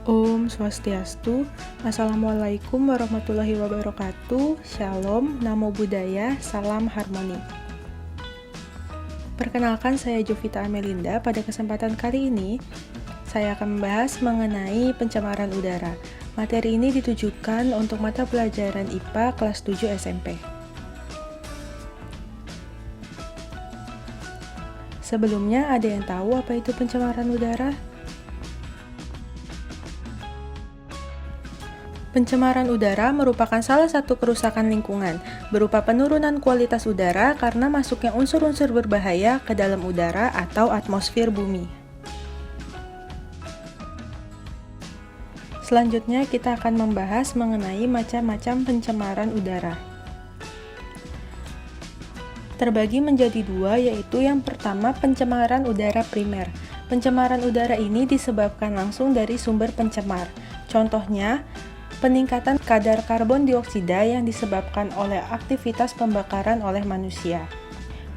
Om Swastiastu, Assalamualaikum warahmatullahi wabarakatuh, Shalom, Namo Buddhaya, Salam Harmoni. Perkenalkan, saya Jovita Amelinda. Pada kesempatan kali ini, saya akan membahas mengenai pencemaran udara. Materi ini ditujukan untuk mata pelajaran IPA kelas 7 SMP. Sebelumnya, ada yang tahu apa itu pencemaran udara? Pencemaran udara merupakan salah satu kerusakan lingkungan, berupa penurunan kualitas udara karena masuknya unsur-unsur berbahaya ke dalam udara atau atmosfer bumi. Selanjutnya, kita akan membahas mengenai macam-macam pencemaran udara. Terbagi menjadi dua, yaitu yang pertama pencemaran udara primer. Pencemaran udara ini disebabkan langsung dari sumber pencemar. Contohnya, peningkatan kadar karbon dioksida yang disebabkan oleh aktivitas pembakaran oleh manusia.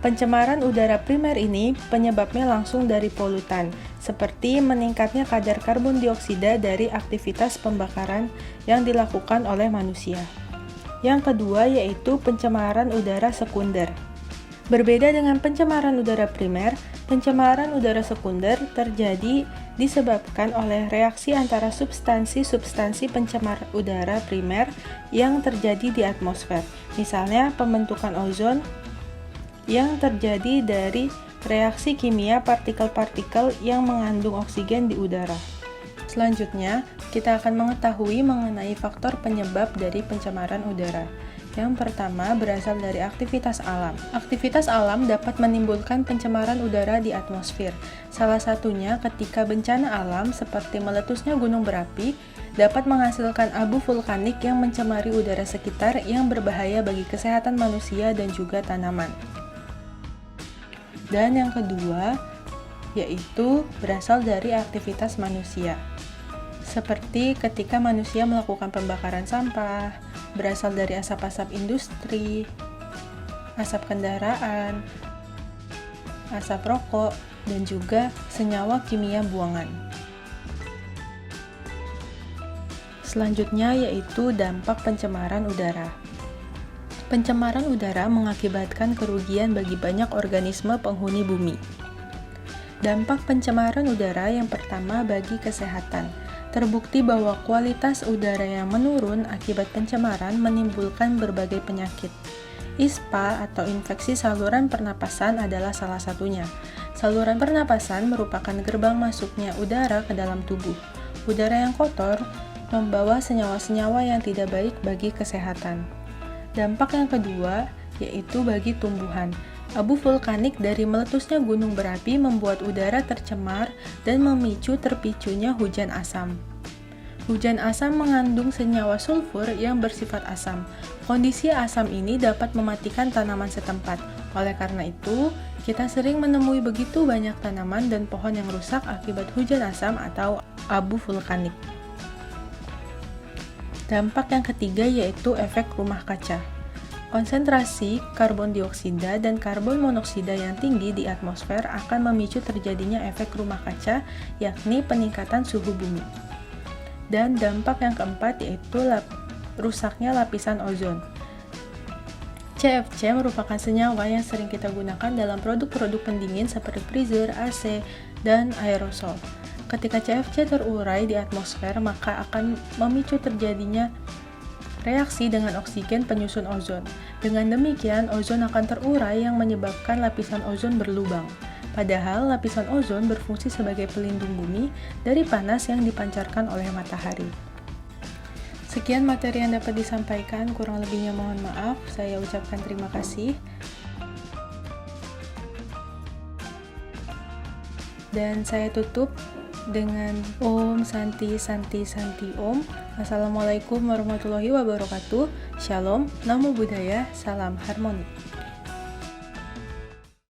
Pencemaran udara primer ini penyebabnya langsung dari polutan, seperti meningkatnya kadar karbon dioksida dari aktivitas pembakaran yang dilakukan oleh manusia. Yang kedua yaitu pencemaran udara sekunder. Berbeda dengan pencemaran udara primer, pencemaran udara sekunder terjadi disebabkan oleh reaksi antara substansi-substansi pencemar udara primer yang terjadi di atmosfer. Misalnya, pembentukan ozon yang terjadi dari reaksi kimia partikel-partikel yang mengandung oksigen di udara. Selanjutnya, kita akan mengetahui mengenai faktor penyebab dari pencemaran udara. Yang pertama berasal dari aktivitas alam. Aktivitas alam dapat menimbulkan pencemaran udara di atmosfer. Salah satunya ketika bencana alam seperti meletusnya gunung berapi dapat menghasilkan abu vulkanik yang mencemari udara sekitar yang berbahaya bagi kesehatan manusia dan juga tanaman. Dan yang kedua yaitu berasal dari aktivitas manusia. Seperti ketika manusia melakukan pembakaran sampah, berasal dari asap-asap industri, asap kendaraan, asap rokok, dan juga senyawa kimia buangan. Selanjutnya yaitu dampak pencemaran udara. Pencemaran udara mengakibatkan kerugian bagi banyak organisme penghuni bumi. Dampak pencemaran udara yang pertama bagi kesehatan. Terbukti bahwa kualitas udara yang menurun akibat pencemaran menimbulkan berbagai penyakit. ISPA atau infeksi saluran pernapasan adalah salah satunya. Saluran pernapasan merupakan gerbang masuknya udara ke dalam tubuh. Udara yang kotor membawa senyawa-senyawa yang tidak baik bagi kesehatan. Dampak yang kedua yaitu bagi tumbuhan. Abu vulkanik dari meletusnya gunung berapi membuat udara tercemar dan memicu terpicunya hujan asam. Hujan asam mengandung senyawa sulfur yang bersifat asam. Kondisi asam ini dapat mematikan tanaman setempat. Oleh karena itu, kita sering menemui begitu banyak tanaman dan pohon yang rusak akibat hujan asam atau abu vulkanik. Dampak yang ketiga yaitu efek rumah kaca. Konsentrasi karbon dioksida dan karbon monoksida yang tinggi di atmosfer akan memicu terjadinya efek rumah kaca, yakni peningkatan suhu bumi. Dan dampak yang keempat yaitu rusaknya lapisan ozon. CFC merupakan senyawa yang sering kita gunakan dalam produk-produk pendingin seperti freezer, AC, dan aerosol. Ketika CFC terurai di atmosfer, maka akan memicu terjadinya reaksi dengan oksigen penyusun ozon. Dengan demikian, ozon akan terurai yang menyebabkan lapisan ozon berlubang. Padahal, lapisan ozon berfungsi sebagai pelindung bumi dari panas yang dipancarkan oleh matahari. Sekian materi yang dapat disampaikan, kurang lebihnya mohon maaf. Saya ucapkan terima kasih. Dan saya tutup dengan Om Santi Santi Santi Om. Assalamualaikum warahmatullahi wabarakatuh. Shalom, Namo Buddhaya, Salam Harmoni.